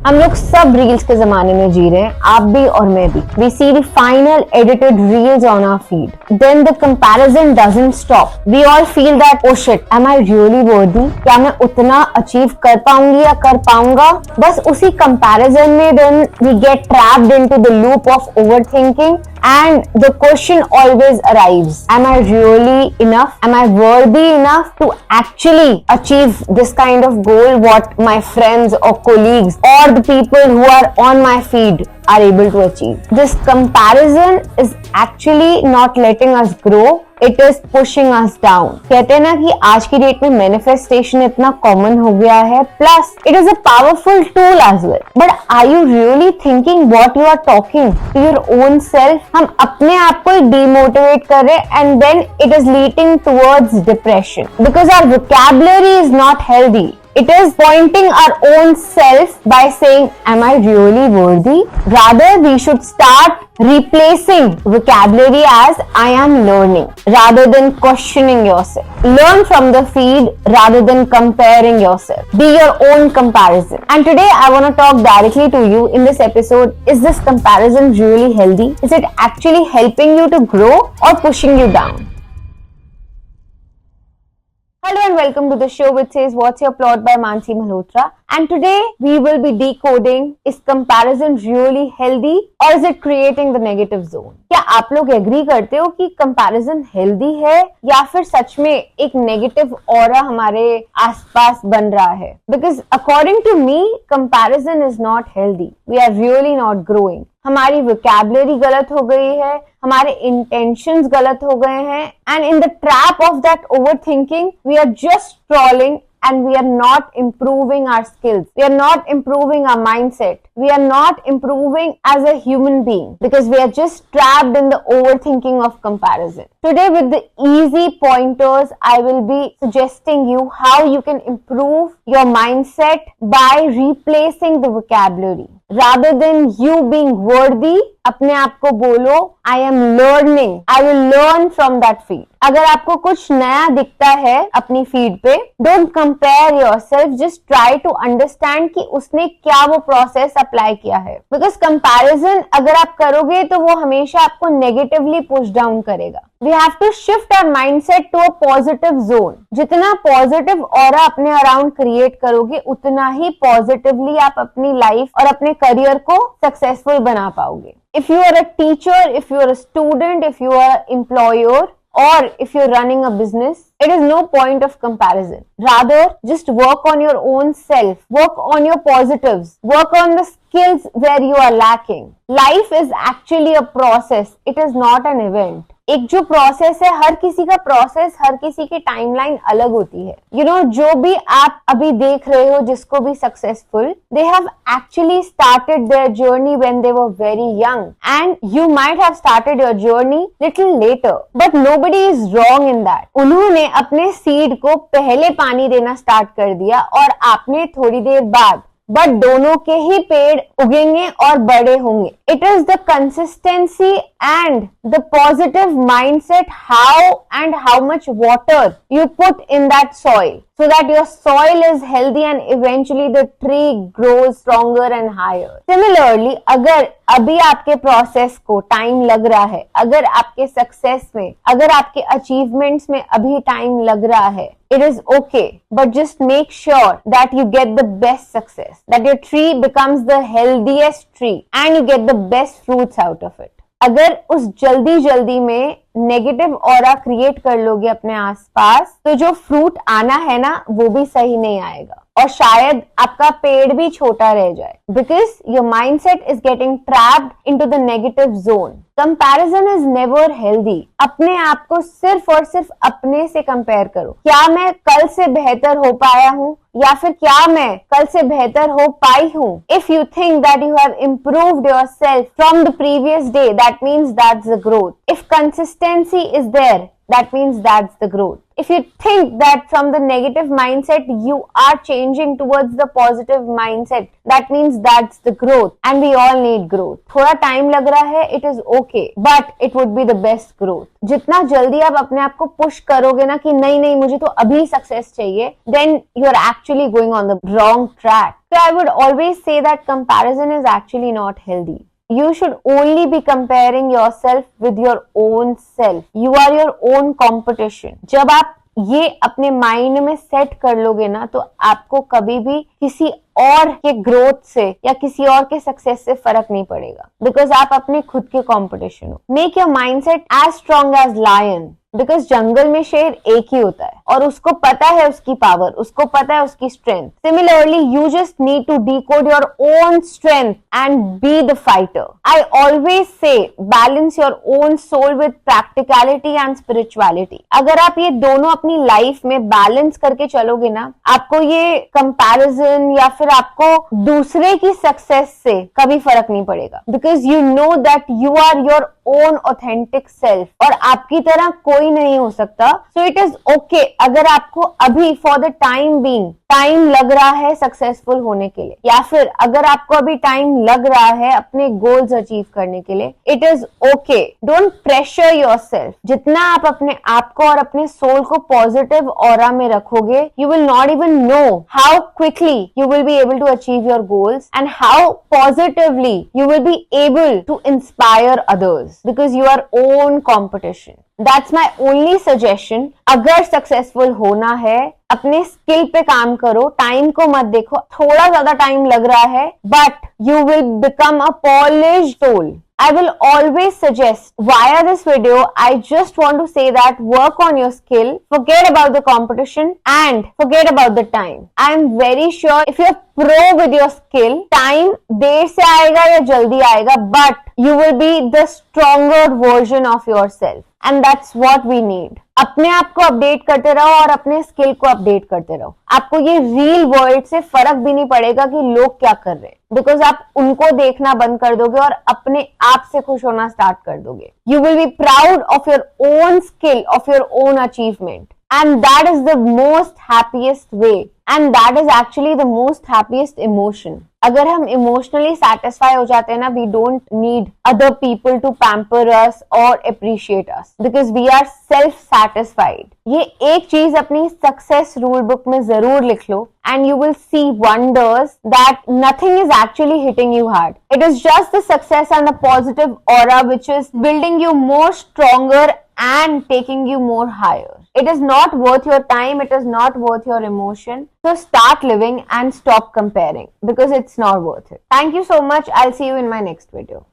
हम लोग सब रील्स के जमाने में जी रहे हैं, आप भी और मैं भी. We see the final edited reels on our feed. Then the comparison doesn't stop. We all feel that, oh shit, am I really worthy? क्या मैं उतना अचीव कर पाऊंगी या कर पाऊंगा? बस उसी comparison में then we get trapped into the loop of overthinking. And the question always arrives, am I really enough? Am I worthy enough to actually achieve this kind of goal what my friends or colleagues or the people who are on my feed are able to achieve? This comparison is actually not letting us grow. It is pushing us down. कहते हैं ना कि आज की date में manifestation इतना common हो गया है, plus it is a powerful tool as well. But are you really thinking what you are talking to your own self? हम अपने आप को डिमोटिवेट कर रहे हैं and then it is leading towards depression because our vocabulary is not healthy. It is pointing our own self by saying, am I really worthy? Rather, we should start replacing vocabulary as I am learning rather than questioning yourself. Learn from the feed rather than comparing yourself. Be your own comparison. And today I want to talk directly to you in this episode. Is this comparison really healthy? Is it actually helping you to grow or pushing you down? Hello and welcome to the show which says What's Your Plot by Mansi Malhotra. And today we will be decoding, is comparison really healthy or is it creating the negative zone? क्या आप लोग agree करते हो कि comparison healthy है या फिर सच में एक नेगेटिव ऑरा हमारे आसपास बन रहा है? Because according to me comparison is not healthy. We are really not growing. हमारी वोकैबुलरी गलत हो गई है, हमारे इंटेंशंस गलत हो गए हैं and in the trap of that overthinking we are just scrolling and we are not improving our skills. We are not improving our mindset. We are not improving as a human being because we are just trapped in the overthinking of comparison. Today with the easy pointers, I will be suggesting you how you can improve your mindset by replacing the vocabulary. Rather than you being worthy, अपने आप को बोलो I am learning. I will learn from that feed. अगर आपको कुछ नया दिखता है अपनी फीड पे, don't compare yourself. Just try to understand कि उसने क्या वो प्रोसेस अप्लाई किया है. Because comparison अगर आप करोगे तो वो हमेशा आपको नेगेटिवली पुश डाउन करेगा. We have to shift our mindset to a positive zone. जितना पॉजिटिव ऑरा अपने अराउंड क्रिएट करोगे उतना ही पॉजिटिवली आप अपनी लाइफ और अपने करियर को सक्सेसफुल बना पाओगे. If you are a teacher, if you are a student, if you are an employer, or if you're running a business, it is no point of comparison. Rather, just work on your own self, work on your positives, work on the skills where you are lacking. Life is actually a process. It is not an event. एक जो process है, हर किसी का process, हर किसी की timeline अलग होती है. यू नो, जो भी आप अभी देख रहे हो जिसको भी successful, they have actually started their journey when they were very young and you might have started your journey little letter, but nobody is wrong in that. उन्होंने अपने सीड को पहले पानी देना स्टार्ट कर दिया और आपने थोड़ी देर बाद, बट दोनों के ही पेड़ उगेंगे और बड़े होंगे. It is the consistency and the positive mindset, how much water you put in that soil so that your soil is healthy and eventually the tree grows stronger and higher. Similarly, अगर अभी आपके process को time लग रहा है, अगर आपके success में, अगर आपके अचीवमेंट्स में अभी टाइम लग रहा है, it is okay, but just make sure that you get the best success, that your tree becomes the healthiest tree and you get the best fruits out of it. अगर उस जल्दी में negative aura create कर लोगे अपने आसपास, तो जो फ्रूट आना है ना वो भी सही नहीं आएगा और शायद आपका पेड़ भी छोटा रह जाए. Because your mindset is getting trapped into the negative zone. Comparison is never healthy. अपने आप को सिर्फ और सिर्फ अपने से कंपेयर करो. क्या मैं कल से बेहतर हो पाया हूँ या फिर क्या मैं कल से बेहतर हो पाई हूँ? If you think that you have improved yourself from the previous day, that means that's the growth. If consistency is there, that means that's the growth. If you think that from the negative mindset you are changing towards the positive mindset, that means that's the growth, and we all need growth. थोड़ा time लग रहा है, it is okay, but it would be the best growth. जितना जल्दी आप अपने आप को पुश करोगे ना कि नहीं नहीं मुझे तो अभी सक्सेस चाहिए, then you are actually going on the wrong track. So I would always say that comparison is actually not healthy. You should only be comparing yourself with your own self. You are your own competition. जब आप ये अपने mind में set कर लोगे ना, तो आपको कभी भी किसी और के ग्रोथ से या किसी और के सक्सेस से फर्क नहीं पड़ेगा, बिकॉज आप अपने खुद के कंपटीशन हो. Make your mindset as strong as lion, because जंगल में शेर एक ही होता है और उसको पता है उसकी पावर, उसको पता है उसकी strength. Similarly you just need to decode your own strength and be the fighter. I always say balance your own soul with practicality and spirituality. अगर आप ये दोनों अपनी लाइफ में बैलेंस करके चलोगे ना, आपको ये कंपैरिजन या फिर आपको दूसरे की सक्सेस से कभी फर्क नहीं पड़ेगा, because you know that you are your own authentic self और आपकी तरह कोई नहीं हो सकता. सो इट इज ओके अगर आपको अभी for the time being time लग रहा है सक्सेसफुल होने के लिए, या फिर अगर आपको अभी टाइम लग रहा है अपने गोल्स अचीव करने के लिए, it is okay. Don't pressure yourself. जितना आप अपने आप को और अपने सोल को पॉजिटिव ऑरा में रखोगे, you will not even know how quickly you will be able to achieve your goals and how positively you will be able to inspire others, because you are own competition. That's my only suggestion. अगर successful होना है, अपने skill पे काम करो, time को मत देखो. थोड़ा ज्यादा टाइम लग रहा है, but you will become a polished soul. I will always suggest via this video, I just want to say that work on your skill, forget about the competition and forget about the time. I am very sure if you're pro with your skill, time देर से आएगा या जल्दी आएगा, but you will be the stronger version of yourself. And that's what we need. अपने आप को update करते रहो और अपने स्किल को अपडेट करते रहो. आपको ये रियल वर्ल्ड से फर्क भी नहीं पड़ेगा कि लोग क्या कर रहे हैं, बिकॉज आप उनको देखना बंद कर दोगे और अपने आप से खुश होना स्टार्ट कर दोगे. You will be proud of your own skill, of your own achievement, and that is the most happiest way, and that is actually the most happiest emotion. अगर हम इमोशनली सेटिस्फाई हो जाते हैं ना, we don't need other people to pamper us और appreciate us, because we are self satisfied. ये एक चीज अपनी सक्सेस रूल बुक में जरूर लिख लो, and you will see wonders that nothing is actually hitting you hard. It is just the success and the positive aura which is building you more stronger and taking you more higher. It is not worth your time, it is not worth your emotion. So start living and stop comparing, because it's not worth it. Thank you so much. I'll see you in my next video.